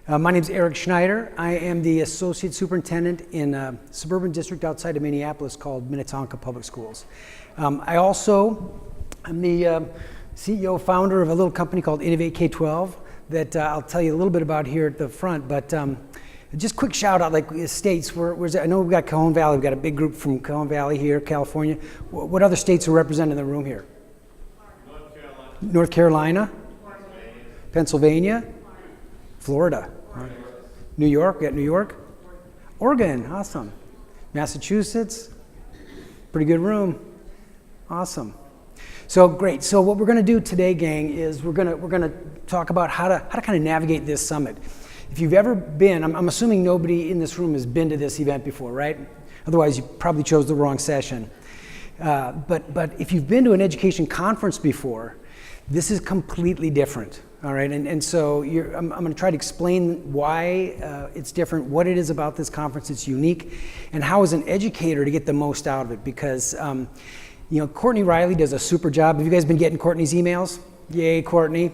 My name is Eric Schneider. I am the Associate Superintendent in a suburban district outside of Minneapolis called Minnetonka Public Schools. I'm the CEO founder of a little company called Innovate K-12 that I'll tell you a little bit about here at the front, but just quick shout out, like states, I know we've got Cajon Valley, we've got a big group from Cajon Valley here, California. What other states are represented in the room here? North Carolina? Pennsylvania? Florida? New York, we got New York. Oregon, awesome. Massachusetts, pretty good room. Awesome. So great. So what we're going to do today, gang, is we're going to talk about how to kind of navigate this summit. If you've ever been, I'm assuming nobody in this room has been to this event before, right? Otherwise, you probably chose the wrong session. But if you've been to an education conference before, this is completely different. All right, and so I'm going to try to explain why it's different, what it is about this conference that's unique, and how as an educator to get the most out of it. Because Courtney Riley does a super job. Have you guys been getting Courtney's emails? Yay, Courtney.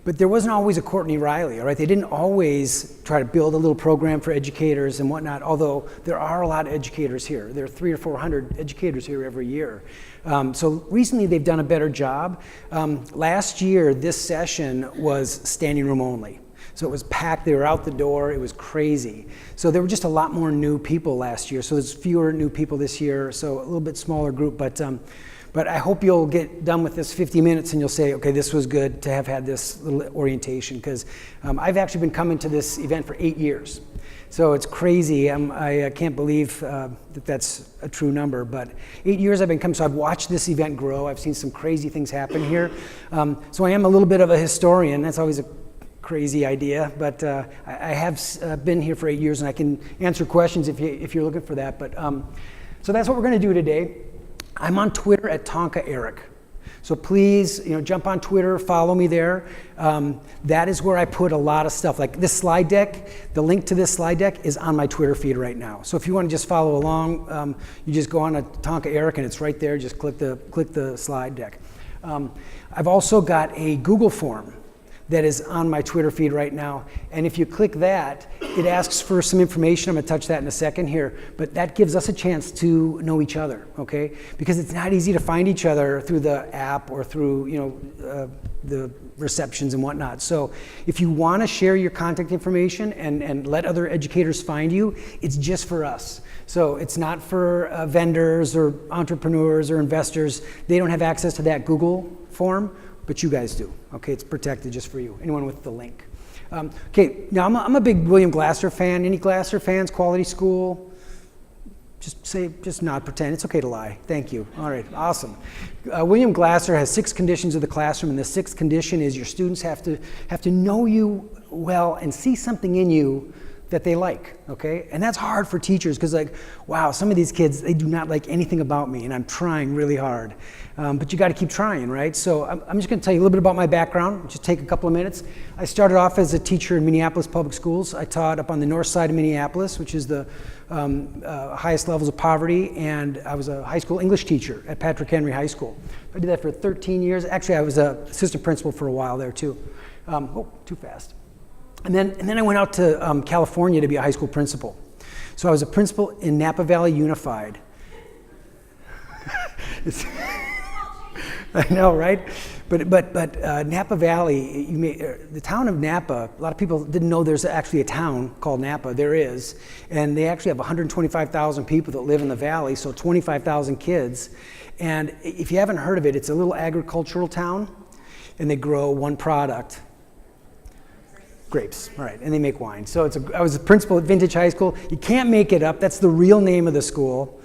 But there wasn't always a Courtney Riley, all right? They didn't always try to build a little program for educators and whatnot, although there are a lot of educators here. There are 300 or 400 educators here every year. So recently they've done a better job. Last year, this session was standing room only. So it was packed, they were out the door, it was crazy. So there were just a lot more new people last year. So there's fewer new people this year, so a little bit smaller group, but I hope you'll get done with this 50 minutes and you'll say, okay, this was good to have had this little orientation, because I've actually been coming to this event for 8 years. So it's crazy. I can't believe that that's a true number, but 8 years I've been coming, so I've watched this event grow. I've seen some crazy things happen here. So I am a little bit of a historian. That's always a crazy idea, but I have been here for 8 years and I can answer questions if you're looking for that. But so that's what we're going to do today. I'm on Twitter at Tonka Eric. So please, jump on Twitter, follow me there. That is where I put a lot of stuff. Like this slide deck, the link to this slide deck is on my Twitter feed right now. So if you want to just follow along, you just go on to Tonka Eric and it's right there. Just click the slide deck. I've also got a Google form that is on my Twitter feed right now. And if you click that, it asks for some information. I'm going to touch that in a second here. But that gives us a chance to know each other, okay? Because it's not easy to find each other through the app or through, the receptions and whatnot. So if you want to share your contact information and let other educators find you, it's just for us. So it's not for vendors or entrepreneurs or investors. They don't have access to that Google form, but you guys do. Okay, it's protected just for you. Anyone with the link. Okay, now I'm a big William Glasser fan. Any Glasser fans? Quality School? Just nod, pretend. It's okay to lie. Thank you. All right, awesome. William Glasser has 6 conditions of the classroom, and the 6th condition is your students have to know you well and see something in you that they like, okay? And that's hard for teachers because, wow, some of these kids, they do not like anything about me, and I'm trying really hard. But you got to keep trying, right? So I'm just going to tell you a little bit about my background. Just take a couple of minutes. I started off as a teacher in Minneapolis Public Schools. I taught up on the north side of Minneapolis, which is the highest levels of poverty, and I was a high school English teacher at Patrick Henry High School. I did that for 13 years. Actually, I was an assistant principal for a while there too. Too fast. And then I went out to California to be a high school principal. So I was a principal in Napa Valley Unified. I know, right? But Napa Valley, the town of Napa, a lot of people didn't know there's actually a town called Napa. There is. And they actually have 125,000 people that live in the valley, so 25,000 kids. And if you haven't heard of it, it's a little agricultural town, and they grow one product. Grapes, all right, and they make wine. So I was a principal at Vintage High School. You can't make it up. That's the real name of the school.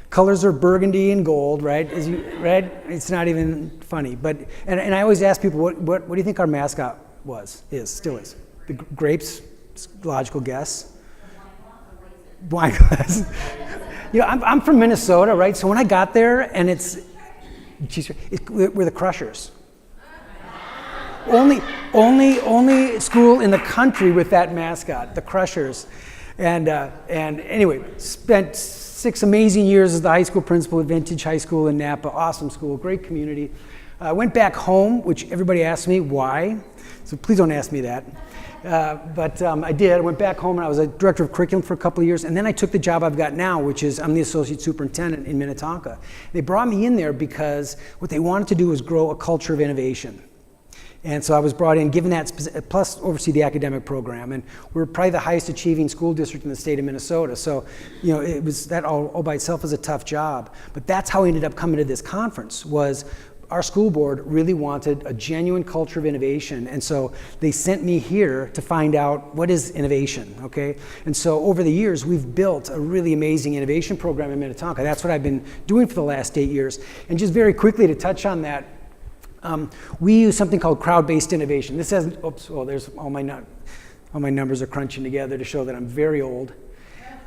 Colors are burgundy and gold, right? Right? It's not even funny. And I always ask people, what do you think our mascot still is? The grapes, logical guess. Wine glass. I'm from Minnesota, right? So when I got there, and we're the Crushers. Only school in the country with that mascot, the Crushers. And anyway, spent 6 amazing years as the high school principal at Vintage High School in Napa. Awesome school, great community. I went back home, which everybody asks me why, so please don't ask me that. But I did. I went back home and I was a director of curriculum for a couple of years, and then I took the job I've got now, which is I'm the associate superintendent in Minnetonka. They brought me in there because what they wanted to do was grow a culture of innovation. And so I was brought in, given that, plus oversee the academic program. And we're probably the highest achieving school district in the state of Minnesota. So, you know, it was that all by itself was a tough job. But that's how I ended up coming to this conference, was our school board really wanted a genuine culture of innovation. And so they sent me here to find out what is innovation, okay? And so over the years, we've built a really amazing innovation program in Minnetonka. That's what I've been doing for the last 8 years. And just very quickly to touch on that, we use something called crowd-based innovation. This has, oops, well, there's all my numbers are crunching together to show that I'm very old.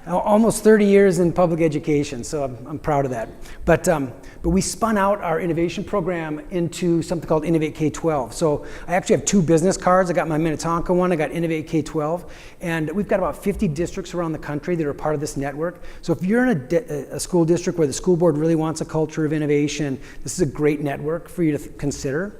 Almost 30 years in public education, so I'm proud of that. But we spun out our innovation program into something called Innovate K-12. So I actually have 2 business cards. I got my Minnetonka one, I got Innovate K-12, and we've got about 50 districts around the country that are part of this network. So if you're in a school district where the school board really wants a culture of innovation, this is a great network for you to consider.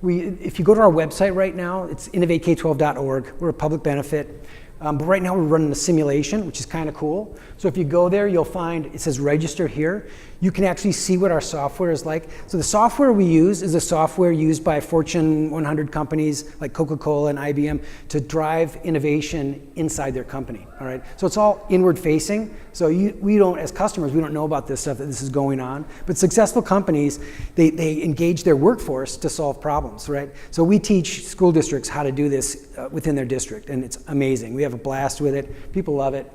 If you go to our website right now, it's innovatek12.org. We're a public benefit. But right now we're running a simulation, which is kind of cool. So if you go there, you'll find it says register here. You can actually see what our software is like. So the software we use is a software used by Fortune 100 companies like Coca-Cola and IBM to drive innovation inside their company, all right? So it's all inward facing. So we don't, as customers, we don't know about this stuff, that this is going on. But successful companies, they engage their workforce to solve problems, right? So we teach school districts how to do this within their district, and it's amazing. We have a blast with it. People love it.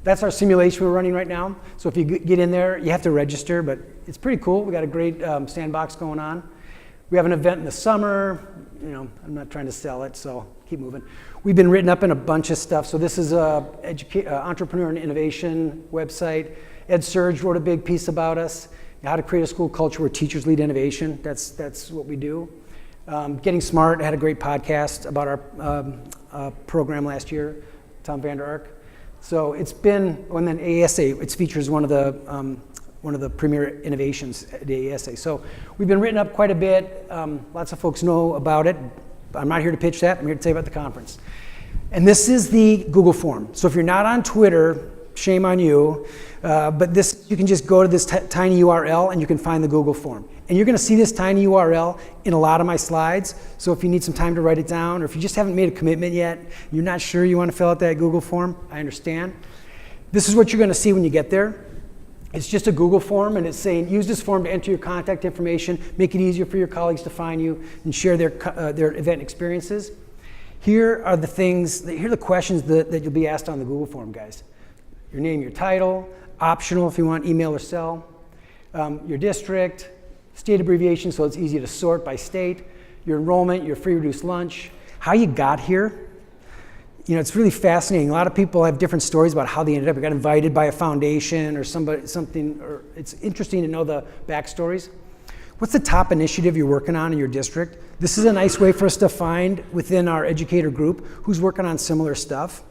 That's our simulation we're running right now. So if you get in there, you have to register, but it's pretty cool. We got a great sandbox going on. We have an event in the summer. You know, I'm not trying to sell it, so keep moving. We've been written up in a bunch of stuff. So this is a entrepreneur and innovation website. Ed Surge wrote a big piece about us, how to create a school culture where teachers lead innovation. That's what we do. Getting Smart had a great podcast about our program last year, Tom Vander Ark. So it's been, and then ASA, it features one of the premier innovations at the ASA. So we've been written up quite a bit. Lots of folks know about it. I'm not here to pitch that. I'm here to tell you about the conference. And this is the Google form. So if you're not on Twitter, shame on you. But this, you can just go to this tiny URL and you can find the Google form. And you're going to see this tiny URL in a lot of my slides. So if you need some time to write it down, or if you just haven't made a commitment yet, you're not sure you want to fill out that Google form, I understand. This is what you're going to see when you get there. It's just a Google form, and it's saying, use this form to enter your contact information, make it easier for your colleagues to find you, and share their event experiences. Here are the things, here are the questions that you'll be asked on the Google form, guys. Your name, your title, optional if you want email or cell, your district, state abbreviation so it's easy to sort by state, your enrollment, your free reduced lunch, how you got here. You know, it's really fascinating. A lot of people have different stories about how they ended up. They got invited by a foundation or something, or it's interesting to know the backstories. What's the top initiative you're working on in your district? This is a nice way for us to find within our educator group who's working on similar stuff.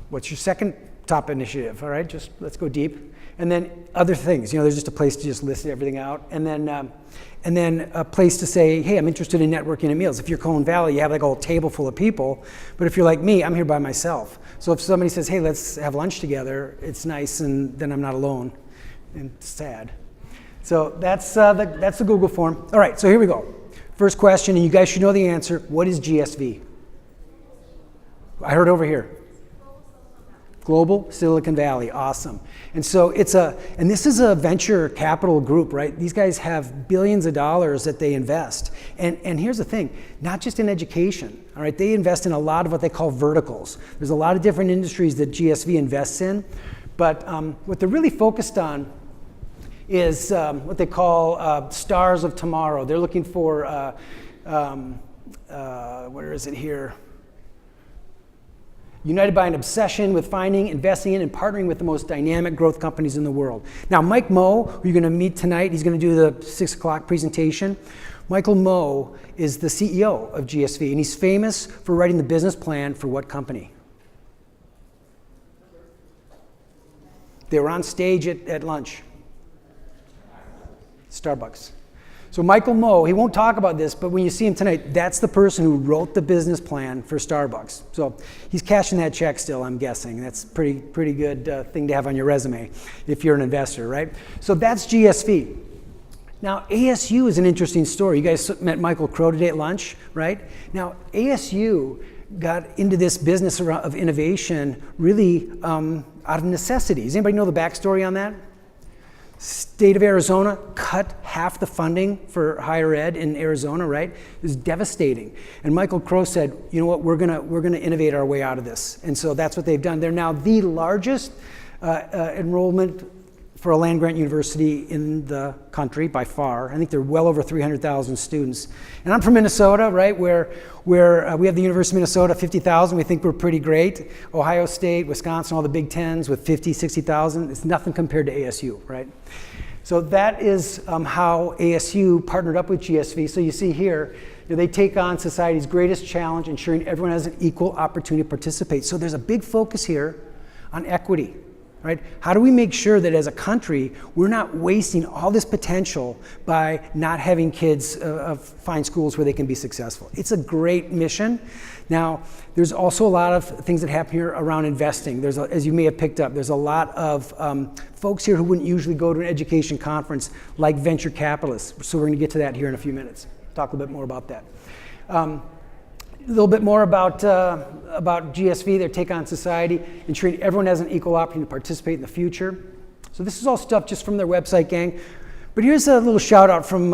What's your second top initiative? All right, just let's go deep. And then other things, you know, there's just a place to just list everything out. And then a place to say, hey, I'm interested in networking at meals. If you're Coen Valley, you have like a whole table full of people. But if you're like me, I'm here by myself. So if somebody says, hey, let's have lunch together, it's nice, and then I'm not alone and sad. So that's the Google form. All right, so here we go. First question, and you guys should know the answer. What is GSV? I heard over here. Global Silicon Valley, awesome. And so and this is a venture capital group, right? These guys have billions of dollars that they invest. And here's the thing, not just in education, all right? They invest in a lot of what they call verticals. There's a lot of different industries that GSV invests in, but what they're really focused on is what they call stars of tomorrow. They're looking for, where is it here? United by an obsession with finding, investing in, and partnering with the most dynamic growth companies in the world. Now, Mike Moe, who you're going to meet tonight, he's going to do the 6 o'clock presentation. Michael Moe is the CEO of GSV, and he's famous for writing the business plan for what company? They were on stage at lunch. Starbucks. So Michael Moe, he won't talk about this, but when you see him tonight, that's the person who wrote the business plan for Starbucks. So he's cashing that check still, I'm guessing. That's pretty good thing to have on your resume if you're an investor, right? So that's GSV. Now, ASU is an interesting story. You guys met Michael Crow today at lunch, right? Now, ASU got into this business of innovation really out of necessity. Does anybody know the backstory on that? State of Arizona cut half the funding for higher ed in Arizona, right? It was devastating. And Michael Crow said, you know what, we're gonna innovate our way out of this. And so that's what they've done. They're now the largest enrollment for a land-grant university in the country by far. I think they're well over 300,000 students. And I'm from Minnesota, right, where we have the University of Minnesota, 50,000. We think we're pretty great. Ohio State, Wisconsin, all the Big Tens with 50, 60,000. It's nothing compared to ASU, right? So that is how ASU partnered up with GSV. So you see here, they take on society's greatest challenge, ensuring everyone has an equal opportunity to participate. So there's a big focus here on equity. Right? How do we make sure that as a country, we're not wasting all this potential by not having kids find schools where they can be successful? It's a great mission. Now, there's also a lot of things that happen here around investing. As you may have picked up, there's a lot of folks here who wouldn't usually go to an education conference, like venture capitalists. So we're going to get to that here in a few minutes. Talk a little bit more about that. A little bit more about GSV, their take on society, ensuring everyone has an equal opportunity to participate in the future. So this is all stuff just from their website, gang. But here's a little shout out from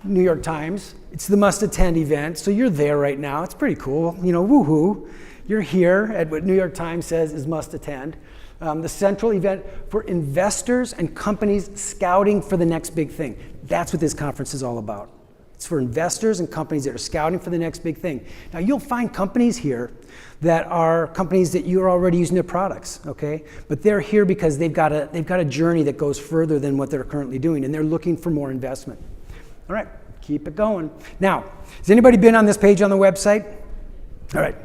New York Times. It's the must attend event. So you're there right now. It's pretty cool. You know, woohoo. You're here at what New York Times says is must attend. The central event for investors and companies scouting for the next big thing. That's what this conference is all about. It's for investors and companies that are scouting for the next big thing. Now, you'll find companies here that are companies that you're already using their products, okay? But they're here because they've got a journey that goes further than what they're currently doing, and they're looking for more investment. All right, keep it going. Now, has anybody been on this page on the website? All right.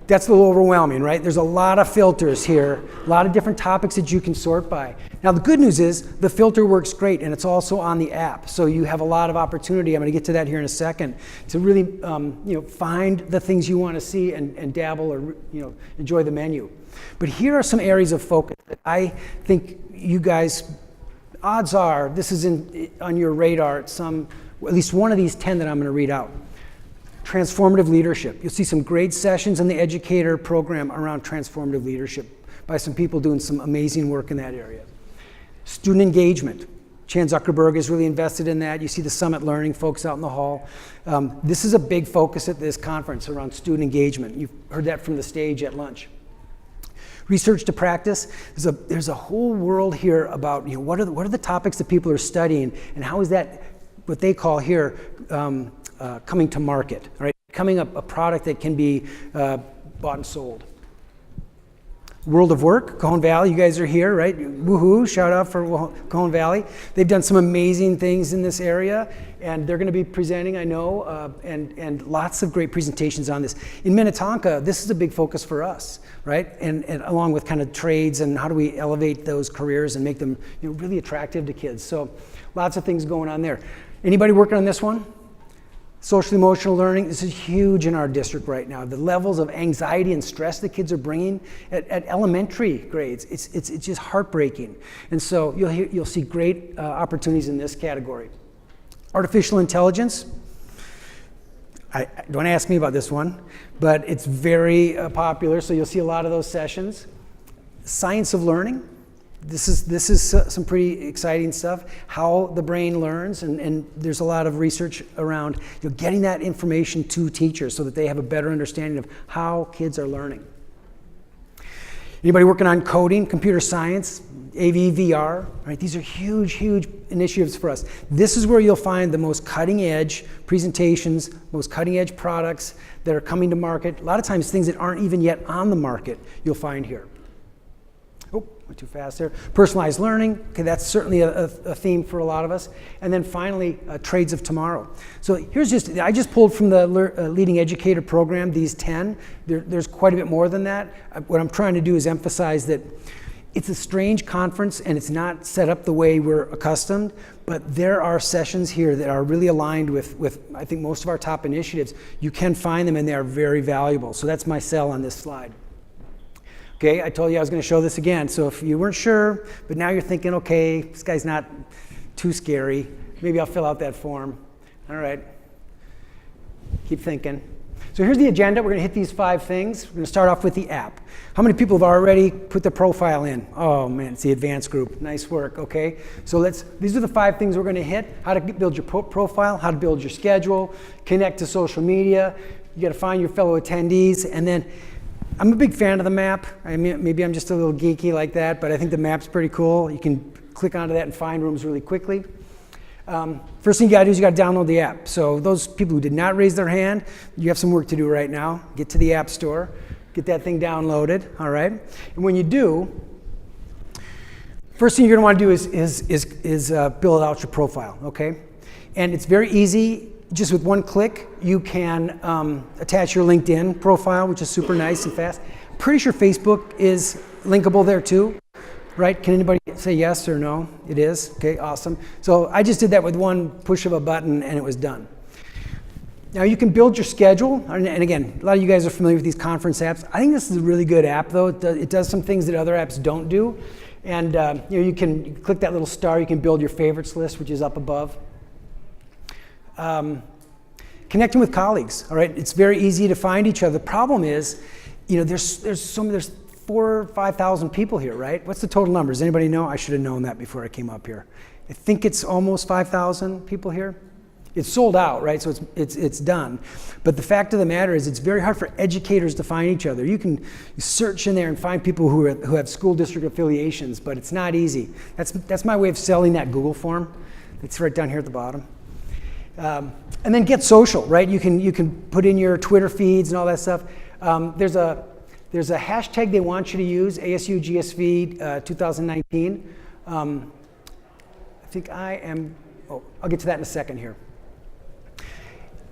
That's a little overwhelming, right? There's a lot of filters here, a lot of different topics that you can sort by. Now, the good news is the filter works great, and it's also on the app. So you have a lot of opportunity. I'm going to get to that here in a second to really, find the things you want to see and dabble or, enjoy the menu. But here are some areas of focus that I think you guys, odds are, this is on your radar at least one of these 10 that I'm going to read out. Transformative leadership. You'll see some great sessions in the Educator program around transformative leadership by some people doing some amazing work in that area. Student engagement. Chan Zuckerberg is really invested in that. You see the Summit Learning folks out in the hall. This is a big focus at this conference around student engagement. You've heard that from the stage at lunch. Research to practice. There's a whole world here about what are the topics that people are studying, and how is that what they call here coming to market, right? Becoming a product that can be bought and sold. World of Work, Cajon Valley, you guys are here, right? Woohoo, shout out for Cajon Valley. They've done some amazing things in this area, and they're going to be presenting, I know, and lots of great presentations on this. In Minnetonka, this is a big focus for us, right? And along with kind of trades and how do we elevate those careers and make them really attractive to kids. So lots of things going on there. Anybody working on this one? Social emotional learning, this is huge in our district right now. The levels of anxiety and stress the kids are bringing at elementary grades, it's just heartbreaking. And so you'll see great opportunities in this category. Artificial intelligence, don't ask me about this one, but it's very popular, so you'll see a lot of those sessions. Science of learning. This is some pretty exciting stuff, how the brain learns, and there's a lot of research around getting that information to teachers so that they have a better understanding of how kids are learning. Anybody working on coding, computer science, AV, VR, right? These are huge, huge initiatives for us. This is where you'll find the most cutting edge presentations, most cutting edge products that are coming to market. A lot of times things that aren't even yet on the market you'll find here. Oh, went too fast there. Personalized learning, okay, that's certainly a theme for a lot of us. And then finally, trades of tomorrow. So I just pulled from the Leading Educator program, these 10. There's quite a bit more than that. What I'm trying to do is emphasize that It's a strange conference, and it's not set up the way we're accustomed, but there are sessions here that are really aligned with I think, most of our top initiatives. You can find them, and they are very valuable. So that's my sell on this slide. Okay, I told you I was going to show this again. So if you weren't sure, but now you're thinking, okay, this guy's not too scary, maybe I'll fill out that form. All right, keep thinking. So here's the agenda. We're going to hit these 5 things. We're going to start off with the app. How many people have already put their profile in? Oh man, it's the advanced group. Nice work, okay? So these are the 5 things we're going to hit. How to build your profile, how to build your schedule, connect to social media. You got to find your fellow attendees, and then I'm a big fan of the map. I mean, maybe I'm just a little geeky like that, but I think the map's pretty cool. You can click onto that and find rooms really quickly. First thing you got to do is you got to download the app. So those people who did not raise their hand, you have some work to do right now. Get to the App Store, get that thing downloaded, all right? And when you do, first thing you're going to want to do is build out your profile, okay? And it's very easy. Just with one click, you can attach your LinkedIn profile, which is super nice and fast. Pretty sure Facebook is linkable there too. Right? Can anybody say yes or no? It is? Okay, awesome. So I just did that with one push of a button and it was done. Now you can build your schedule, and again, a lot of you guys are familiar with these conference apps. I think this is a really good app though. It does some things that other apps don't do. And you can click that little star, you can build your favorites list, which is up above. Connecting with colleagues, all right? It's very easy to find each other. The problem is, there's 4,000 or 5,000 people here, right? What's the total number? Does anybody know? I should have known that before I came up here. I think it's almost 5,000 people here. It's sold out, right? So it's done. But the fact of the matter is, it's very hard for educators to find each other. You can search in there and find people who have school district affiliations, but it's not easy. That's my way of selling that Google form. It's right down here at the bottom. And then get social, right? You can put in your Twitter feeds and all that stuff. There's a hashtag they want you to use, ASU GSV 2019. I think I'll get to that in a second here.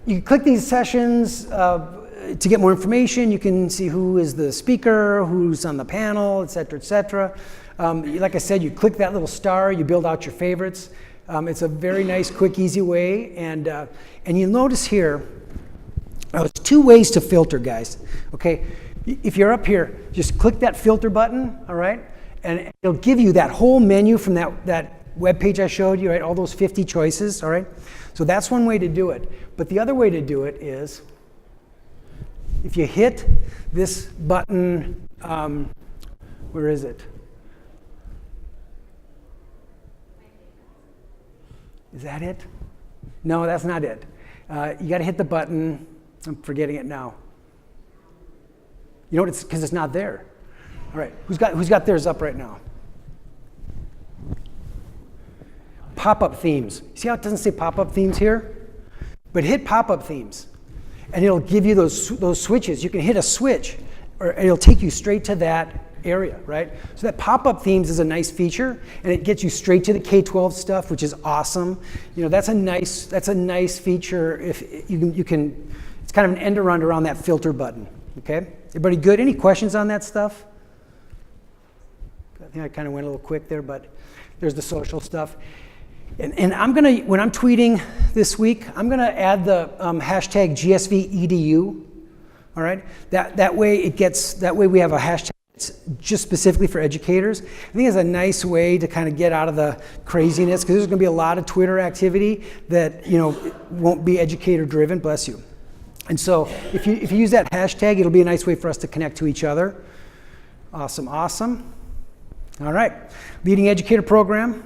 You can click these sessions to get more information. You can see who is the speaker, who's on the panel, et cetera, et cetera. Like I said, you click that little star, you build out your favorites. It's a very nice, quick, easy way. And you'll notice here, there's 2 ways to filter, guys, okay? If you're up here, just click that filter button, all right? And it'll give you that whole menu from that web page I showed you, right? All those 50 choices, all right? So that's one way to do it. But the other way to do it is, if you hit this button, where is it? Is that it? No, that's not it. You got to hit the button. I'm forgetting it now. You know what? It's because it's not there. All right. Who's got theirs up right now? Pop-up themes. See how it doesn't say pop-up themes here? But hit pop-up themes, and it'll give you those switches. You can hit a switch, or it'll take you straight to that area, right? So that pop-up themes is a nice feature, and it gets you straight to the K-12 stuff, which is awesome. That's a nice feature. If you can, it's kind of an end around that filter button. Okay, everybody good? Any questions on that stuff? I think I kind of went a little quick there, but there's the social stuff. And when I'm tweeting this week, I'm gonna add the hashtag GSVEDU. All right, that way we have a hashtag that's just specifically for educators. I think it's a nice way to kind of get out of the craziness, because there's gonna be a lot of Twitter activity that won't be educator driven. Bless you. And so if you use that hashtag, it'll be a nice way for us to connect to each other. Awesome, awesome. All right, Leading Educator Program.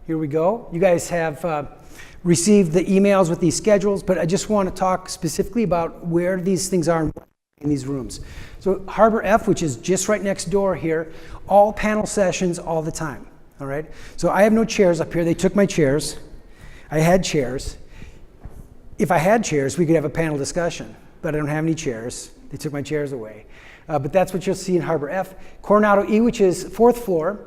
Here we go. You guys have received the emails with these schedules, but I just want to talk specifically about where these things are in these rooms. So Harbor F, which is just right next door here, all panel sessions all the time, all right? So I have no chairs up here. They took my chairs. I had chairs. If I had chairs, we could have a panel discussion, but I don't have any chairs. They took my chairs away. But that's what you'll see in Harbor F. Coronado E, which is 4th floor,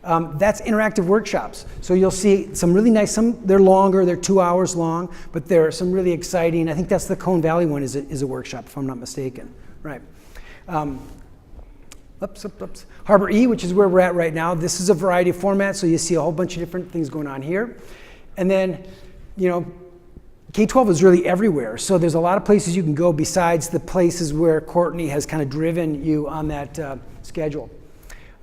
that's interactive workshops. So you'll see some really nice, they're longer, they're 2 hours long, but there are some really exciting, I think that's the Cone Valley one is a workshop, if I'm not mistaken. Right. Harbor E, which is where we're at right now. This is a variety of formats, so you see a whole bunch of different things going on here. And then, K-12 is really everywhere, so there's a lot of places you can go besides the places where Courtney has kind of driven you on that schedule.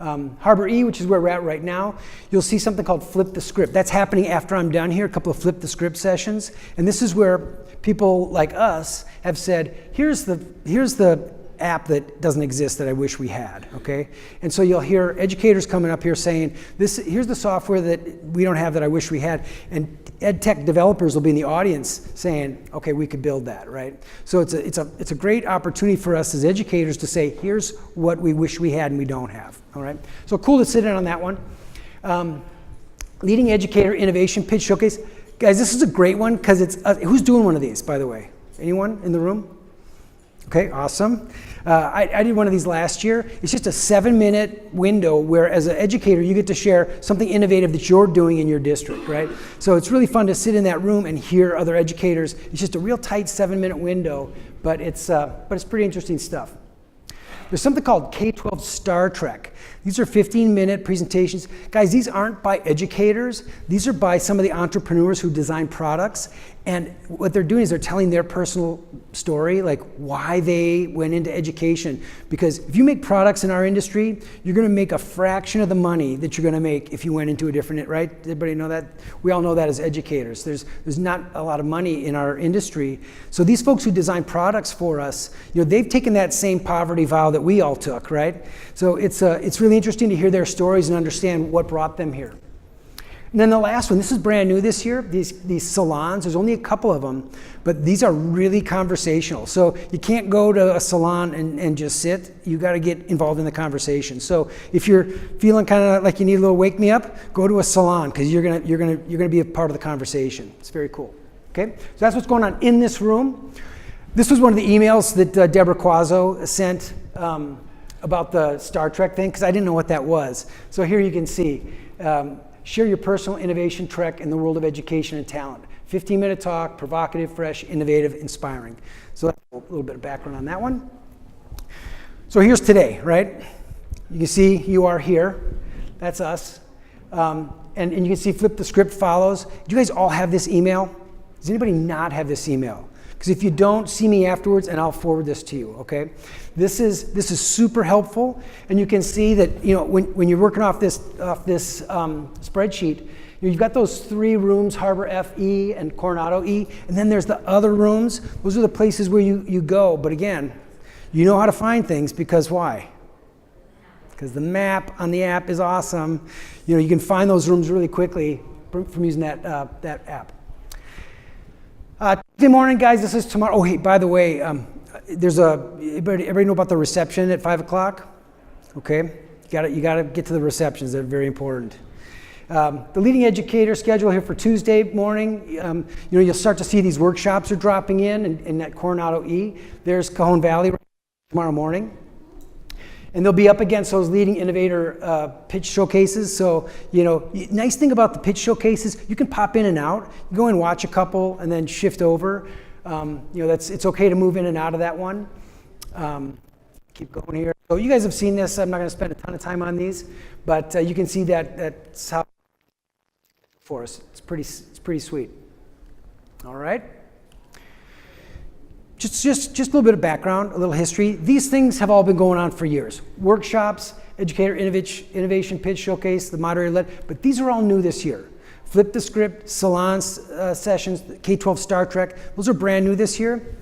Harbor E, which is where we're at right now, you'll see something called Flip the Script. That's happening after I'm done here, a couple of Flip the Script sessions. And this is where people like us have said, here's the app that doesn't exist that I wish we had, okay? And so you'll hear educators coming up here saying, here's the software that we don't have that I wish we had. And ed tech developers will be in the audience saying, okay, we could build that, right? So it's a great opportunity for us as educators to say, here's what we wish we had and we don't have, all right? So cool to sit in on that one. Leading Educator Innovation Pitch Showcase. Guys, this is a great one because it's, who's doing one of these, by the way? Anyone in the room? Okay, awesome. I did one of these last year. It's just a 7-minute window where as an educator you get to share something innovative that you're doing in your district, right? So it's really fun to sit in that room and hear other educators. It's just a real tight 7-minute window, but it's pretty interesting stuff. There's something called K-12 Star Trek. These are 15-minute presentations. Guys, these aren't by educators. These are by some of the entrepreneurs who design products. And what they're doing is they're telling their personal story, like why they went into education. Because if you make products in our industry, you're going to make a fraction of the money that you're going to make if you went into a different, right? Everybody know that? We all know that as educators. There's not a lot of money in our industry. So these folks who design products for us, they've taken that same poverty vow that we all took, right? So it's really interesting to hear their stories and understand what brought them here. And then the last one, this is brand new this year, these salons, there's only a couple of them, but these are really conversational. So you can't go to a salon and just sit, you gotta get involved in the conversation. So if you're feeling kind of like you need a little wake me up, go to a salon, because you're gonna be a part of the conversation. It's very cool, okay? So that's what's going on in this room. This was one of the emails that Deborah Quazzo sent about the Star Trek thing, because I didn't know what that was. So here you can see, share your personal innovation trek in the world of education and talent. 15-minute talk, provocative, fresh, innovative, inspiring. So that's a little bit of background on that one. So here's today, right? You can see you are here. That's us. And you can see Flip the Script follows. Do you guys all have this email? Does anybody not have this email? Because if you don't, see me afterwards and I'll forward this to you, okay? This is super helpful, and you can see that when you're working off this spreadsheet, you've got those 3 rooms, Harbor F-E and Coronado E, and then there's the other rooms. Those are the places where you go, but again, you know how to find things because why? Because the map on the app is awesome. You can find those rooms really quickly from using that app. Tuesday morning, guys, this is tomorrow. Oh, hey, by the way, everybody know about the reception at 5 o'clock? Okay, you gotta get to the receptions, they're very important. The Leading Educator schedule here for Tuesday morning, you'll start to see these workshops are dropping in that Coronado E. There's Cajon Valley tomorrow morning. And they'll be up against those Leading Innovator pitch showcases. So, nice thing about the pitch showcases, you can pop in and out. You go and watch a couple and then shift over. It's okay to move in and out of that one. Keep going here. So you guys have seen this. I'm not going to spend a ton of time on these, but you can see that's how for us. It's pretty sweet. All right. Just a little bit of background, a little history. These things have all been going on for years. Workshops, Educator Innovation Pitch Showcase, the moderator led, but these are all new this year. Flip the Script, salons sessions, K-12 Star Trek, those are brand new this year.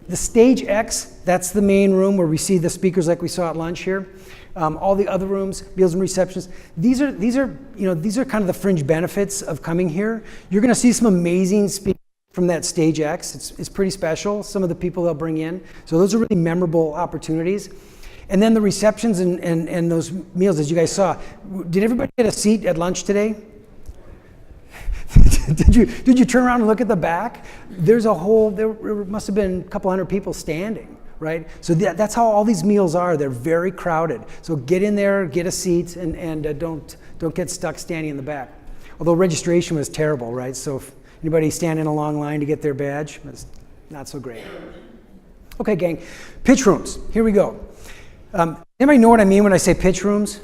The Stage X, that's the main room where we see the speakers like we saw at lunch here. All the other rooms, meals and receptions. These are kind of the fringe benefits of coming here. You're going to see some amazing speakers from that Stage X. It's pretty special, some of the people they'll bring in. So those are really memorable opportunities. And then the receptions and those meals, as you guys saw. Did everybody get a seat at lunch today? Did you turn around and look at the back? There must have been a couple hundred people standing, right? So that's how all these meals are. They're very crowded. So get in there, get a seat, and don't get stuck standing in the back. Although registration was terrible, right? So if anybody stand in a long line to get their badge, that's not so great. Okay, gang, pitch rooms, here we go. Anybody know what I mean when I say pitch rooms?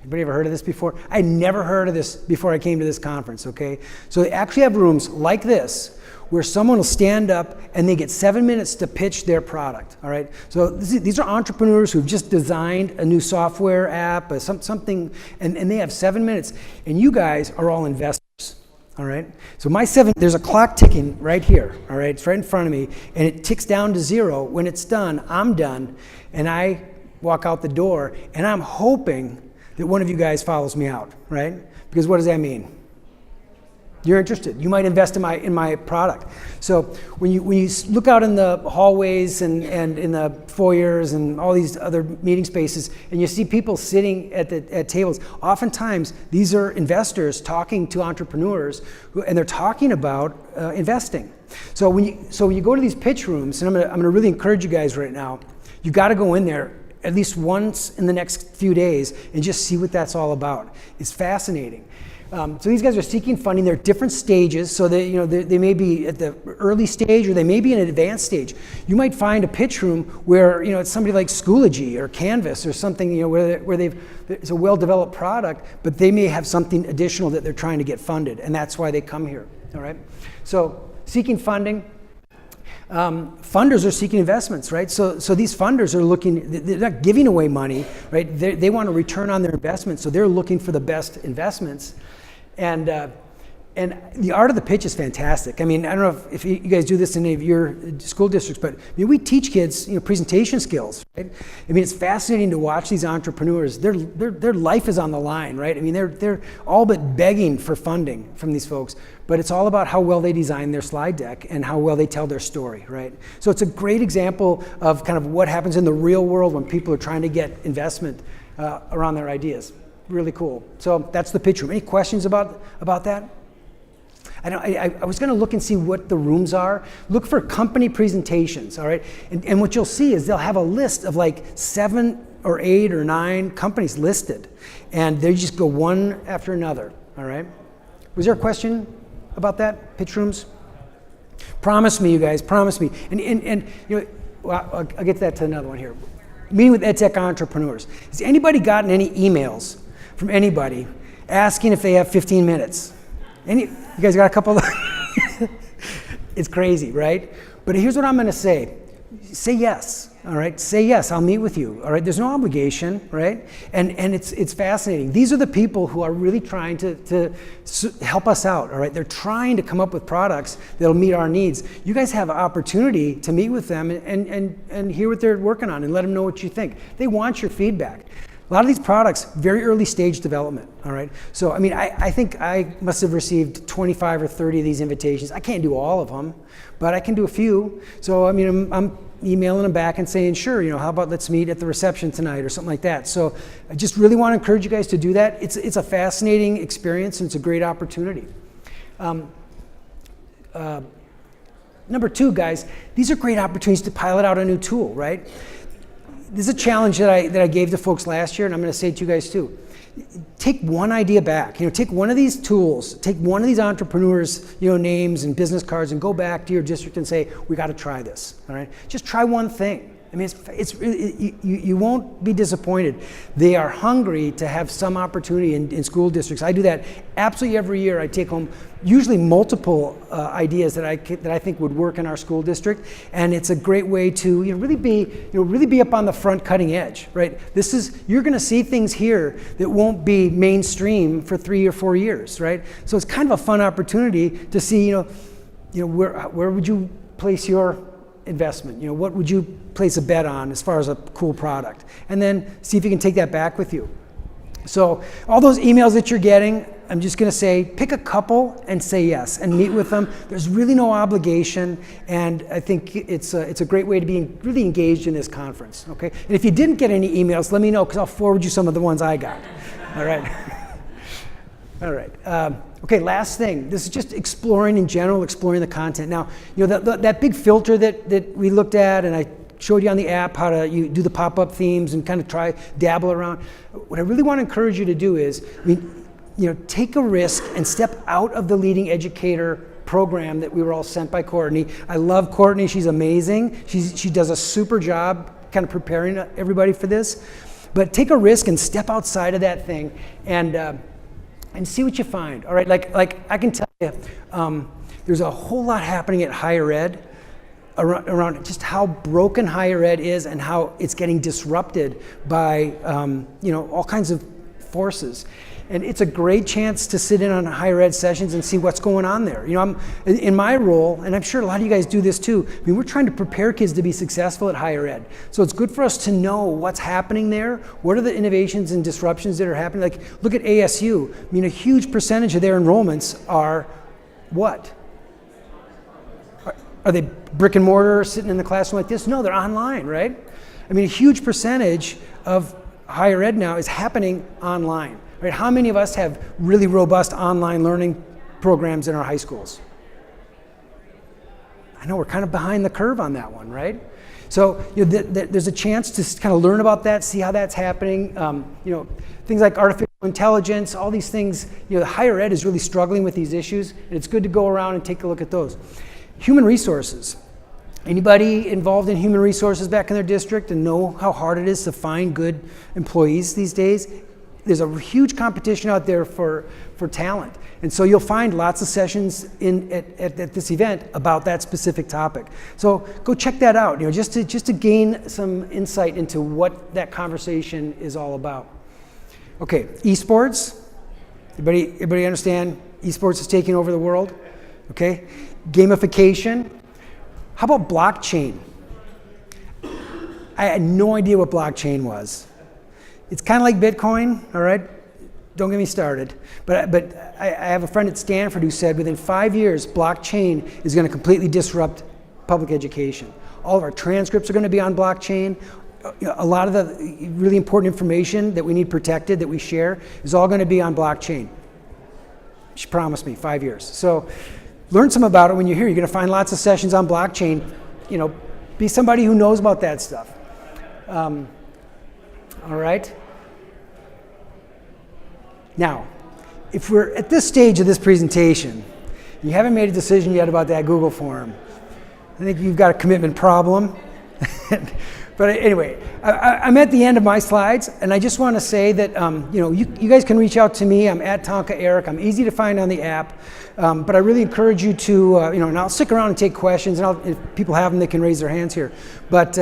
Anybody ever heard of this before? I never heard of this before I came to this conference, okay? So they actually have rooms like this where someone will stand up and they get 7 minutes to pitch their product, all right? So these are entrepreneurs who've just designed a new software app, something, and they have 7 minutes, and you guys are all investors. All right, so there's a clock ticking right here, all right, it's right in front of me, and it ticks down to 0. When it's done, I'm done, and I walk out the door, and I'm hoping that one of you guys follows me out, right? Because what does that mean? You're interested. You might invest in my product. So when you look out in the hallways and in the foyers and all these other meeting spaces, and you see people sitting at tables, oftentimes these are investors talking to entrepreneurs, and they're talking about investing. So when you go to these pitch rooms, and I'm gonna really encourage you guys right now, you got to go in there at least once in the next few days and just see what that's all about. It's fascinating. So these guys are seeking funding. They're at different stages, so they may be at the early stage or they may be in an advanced stage. You might find a pitch room where it's somebody like Schoology or Canvas or something, where it's a well-developed product, but they may have something additional that they're trying to get funded, and that's why they come here. All right. So seeking funding. Funders are seeking investments, right? So these funders are they're not giving away money, right? They want a return on their investment, so they're looking for the best investments. And the art of the pitch is fantastic. I mean, I don't know if you guys do this in any of your school districts, but we teach kids presentation skills, right? I mean, it's fascinating to watch these entrepreneurs. Their life is on the line, right? I mean, they're all but begging for funding from these folks, but it's all about how well they design their slide deck and how well they tell their story, right? So it's a great example of kind of what happens in the real world when people are trying to get investment around their ideas. Really cool. So that's the pitch room. Any questions about that? I was going to look and see what the rooms are. Look for company presentations, all right? And what you'll see is they'll have a list of like 7 or 8 or 9 companies listed, and they just go one after another, all right? Was there a question about that, pitch rooms? Promise me, you guys, promise me. And well, I'll get to another one here. Meeting with EdTech entrepreneurs. Has anybody gotten any emails from anybody asking if they have 15 minutes? You guys got a couple of It's crazy, right? But here's what I'm going to say. Say yes, all right? Say yes, I'll meet with you, all right? There's no obligation, right? And it's fascinating. These are the people who are really trying to help us out, all right? They're trying to come up with products that'll meet our needs. You guys have an opportunity to meet with them and hear what they're working on and let them know what you think. They want your feedback. A lot of these products, very early stage development, all right? So, I mean, I think I must have received 25 or 30 of these invitations. I can't do all of them, but I can do a few. So, I mean, I'm emailing them back and saying, sure, how about let's meet at the reception tonight or something like that. So I just really want to encourage you guys to do that. It's a fascinating experience and it's a great opportunity. Number 2, guys, these are great opportunities to pilot out a new tool, right? This is a challenge that I gave to folks last year, and I'm going to say it to you guys too. Take one idea back. Take one of these tools, take one of these entrepreneurs' names and business cards, and go back to your district and say, we got to try this. All right, just try one thing. I mean, it's really, you won't be disappointed. They are hungry to have some opportunity in school districts. I do that absolutely every year. I take home usually multiple ideas that I think would work in our school district, and it's a great way to really be up on the front cutting edge, right? You're going to see things here that won't be mainstream for 3 or 4 years, right? So it's kind of a fun opportunity to see where would you place your investment? What would you place a bet on as far as a cool product? And then see if you can take that back with you. So all those emails that you're getting, I'm just going to say, pick a couple and say yes and meet with them. There's really no obligation, and I think it's a great way to be really engaged in this conference, okay? And if you didn't get any emails, let me know because I'll forward you some of the ones I got. All right. All right. Okay, last thing. This is just exploring in general, exploring the content. Now, that big filter that we looked at, and I showed you on the app how to do the pop-up themes and kind of dabble around. What I really want to encourage you to do is, take a risk and step out of the Leading Educator program that we were all sent by Courtney. I love Courtney. She's amazing. She does a super job kind of preparing everybody for this. But take a risk and step outside of that thing and see what you find. All right, like I can tell you, there's a whole lot happening at higher ed around just how broken higher ed is and how it's getting disrupted by all kinds of forces. And it's a great chance to sit in on higher ed sessions and see what's going on there. I'm in my role, and I'm sure a lot of you guys do this too. I mean, we're trying to prepare kids to be successful at higher ed. So it's good for us to know what's happening there. What are the innovations and disruptions that are happening? Like, look at ASU. I mean, a huge percentage of their enrollments are what? Are they brick and mortar sitting in the classroom like this? No, they're online, right? I mean, a huge percentage of higher ed now is happening online. Right? How many of us have really robust online learning programs in our high schools? I know we're kind of behind the curve on that one, right? So there's a chance to kind of learn about that, see how that's happening. Things like artificial intelligence, all these things. The higher ed is really struggling with these issues, and it's good to go around and take a look at those. Human resources. Anybody involved in human resources back in their district and know how hard it is to find good employees these days? There's a huge competition out there for talent. And so you'll find lots of sessions at this event about that specific topic. So go check that out, just to gain some insight into what that conversation is all about. Okay, esports. Everybody understand esports is taking over the world? Okay, gamification. How about blockchain? I had no idea what blockchain was. It's kind of like Bitcoin, all right? Don't get me started. But I have a friend at Stanford who said within 5 years, blockchain is going to completely disrupt public education. All of our transcripts are going to be on blockchain. A lot of the really important information that we need protected, that we share, is all going to be on blockchain. She promised me 5 years. So learn some about it when you're here. You're going to find lots of sessions on blockchain. Be somebody who knows about that stuff. All right. Now, if we're at this stage of this presentation, you haven't made a decision yet about that Google form, I think you've got a commitment problem. But anyway, I'm at the end of my slides, and I just want to say that you guys can reach out to me. I'm at Tonka Eric. I'm easy to find on the app, but I really encourage you to and I'll stick around and take questions. And if people have them, they can raise their hands here. But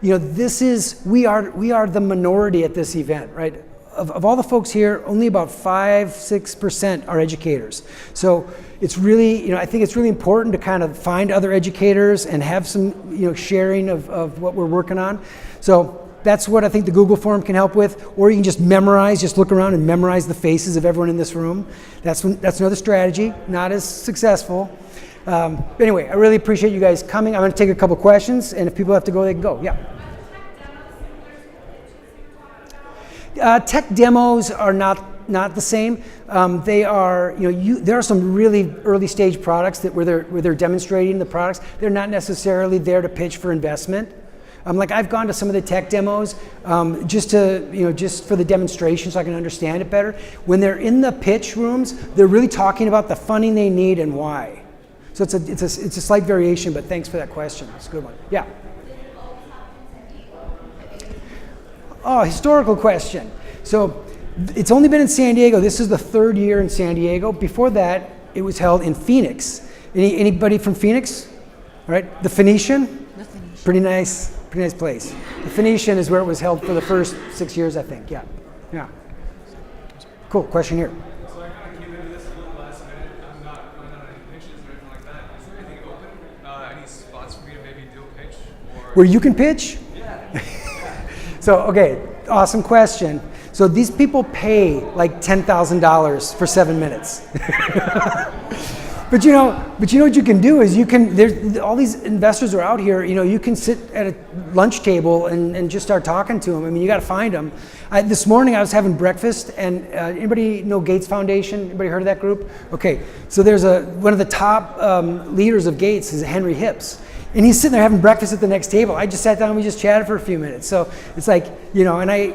we are the minority at this event, right? Of all the folks here, only about 5-6% are educators. So it's really, I think it's really important to kind of find other educators and have some, sharing of what we're working on. So that's what I think the Google form can help with. Or you can just look around and memorize the faces of everyone in this room. That's another strategy, not as successful. Anyway, I really appreciate you guys coming. I'm going to take a couple questions, and if people have to go, they can go. Yeah. Tech demos are not the same. They are, there are some really early stage products where they're demonstrating the products. They're not necessarily there to pitch for investment. Like I've gone to some of the tech demos just for the demonstration so I can understand it better. When they're in the pitch rooms, they're really talking about the funding they need and why. So it's a slight variation, but thanks for that question. It's a good one. Yeah. Oh, historical question. So it's only been in San Diego. This is the third year in San Diego. Before that, it was held in Phoenix. Anybody from Phoenix? All right, the Phoenician? The Phoenician. Pretty nice place. The Phoenician is where it was held for the first 6 years, I think. Yeah. Cool, question here. So I kind of came into this a little last minute. I'm not running on any pitches or anything like that. Is there anything open? Any spots for me to maybe do a pitch? Where you can pitch? Yeah. So, okay, awesome question. So these people pay like $10,000 for 7 minutes. But you know what you can do is there's all these investors are out here, you can sit at a lunch table and just start talking to them. I mean, you got to find them. This morning I was having breakfast, and anybody know Gates Foundation? Anybody heard of that group? Okay, so there's one of the top leaders of Gates is Henry Hips. And he's sitting there having breakfast at the next table. I just sat down and we just chatted for a few minutes. So it's like, they're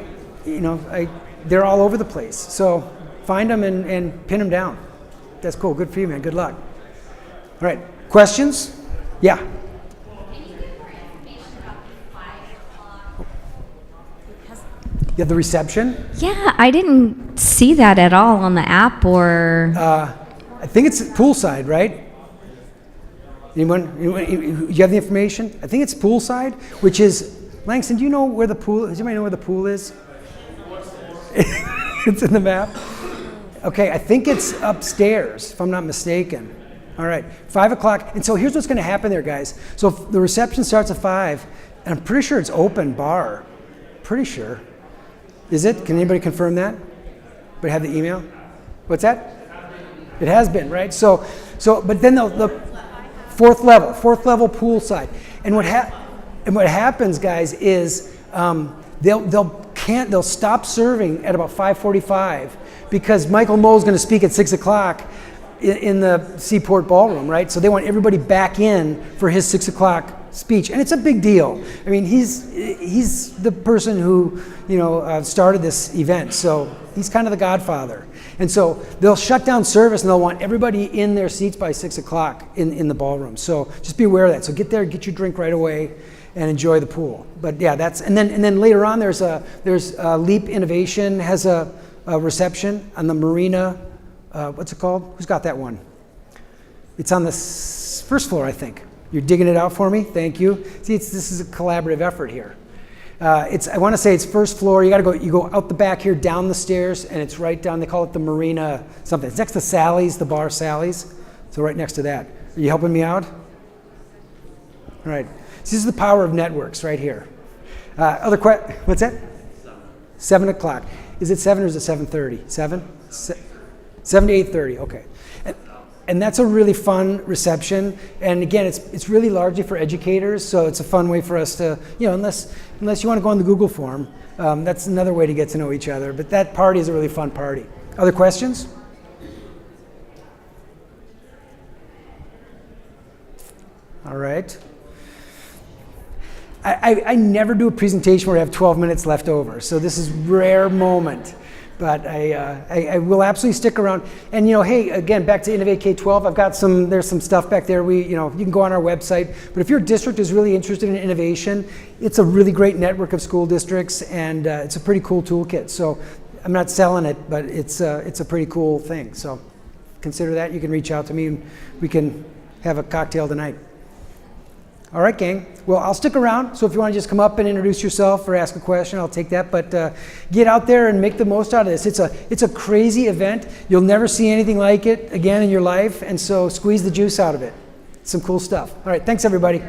all over the place. So find them and pin them down. That's cool. Good for you, man. Good luck. All right. Questions? Yeah. Can you give more information about the 5 o'clock You have the reception. Yeah, I didn't see that at all on the app or. I think it's poolside, right? Anyone? You have the information? I think it's poolside, which is, Langston, do you know where the pool, does anybody know where the pool is? It's in the map. Okay, I think it's upstairs, if I'm not mistaken. All right, 5 o'clock. And so here's what's going to happen there, guys. So if the reception starts at 5, and I'm pretty sure it's open bar. Pretty sure. Is it? Can anybody confirm that? But have the email? What's that? It has been, right? So, but then the fourth level poolside. And what happens, guys, is they'll stop serving at about 5:45 because Michael Moe's going to speak at 6 o'clock in the Seaport Ballroom, right? So they want everybody back in for his 6 o'clock speech, and it's a big deal. I mean, he's the person who started this event, so he's kind of the godfather. And so they'll shut down service and they'll want everybody in their seats by 6 o'clock in the ballroom. So just be aware of that. So get there, get your drink right away, and enjoy the pool. But yeah, and then later on there's Leap Innovation has a reception on the marina. What's it called? Who's got that one? It's on the first floor, I think. You're digging it out for me? Thank you. See, this is a collaborative effort here. I want to say it's first floor. You go out the back here, down the stairs, and it's right down. They call it the Marina something. It's next to Sally's, the bar Sally's. So right next to that. Are you helping me out? All right. So this is the power of networks right here. What's that? 7 o'clock. Is it 7 or is it 7:30? 7? 7 to 8:30. Okay. And that's a really fun reception. And again, it's really largely for educators, so it's a fun way for us to, unless you want to go on the Google form, that's another way to get to know each other. But that party is a really fun party. Other questions? All right. I never do a presentation where I have 12 minutes left over, so this is a rare moment. But I will absolutely stick around. And hey, again, back to Innovate K-12. I've got there's some stuff back there. You can go on our website. But if your district is really interested in innovation, it's a really great network of school districts, and it's a pretty cool toolkit. So I'm not selling it, but it's a pretty cool thing. So consider that. You can reach out to me, and we can have a cocktail tonight. All right, gang. Well, I'll stick around, so if you want to just come up and introduce yourself or ask a question, I'll take that. But get out there and make the most out of this. It's a crazy event. You'll never see anything like it again in your life, and so squeeze the juice out of it. Some cool stuff. All right, thanks, everybody.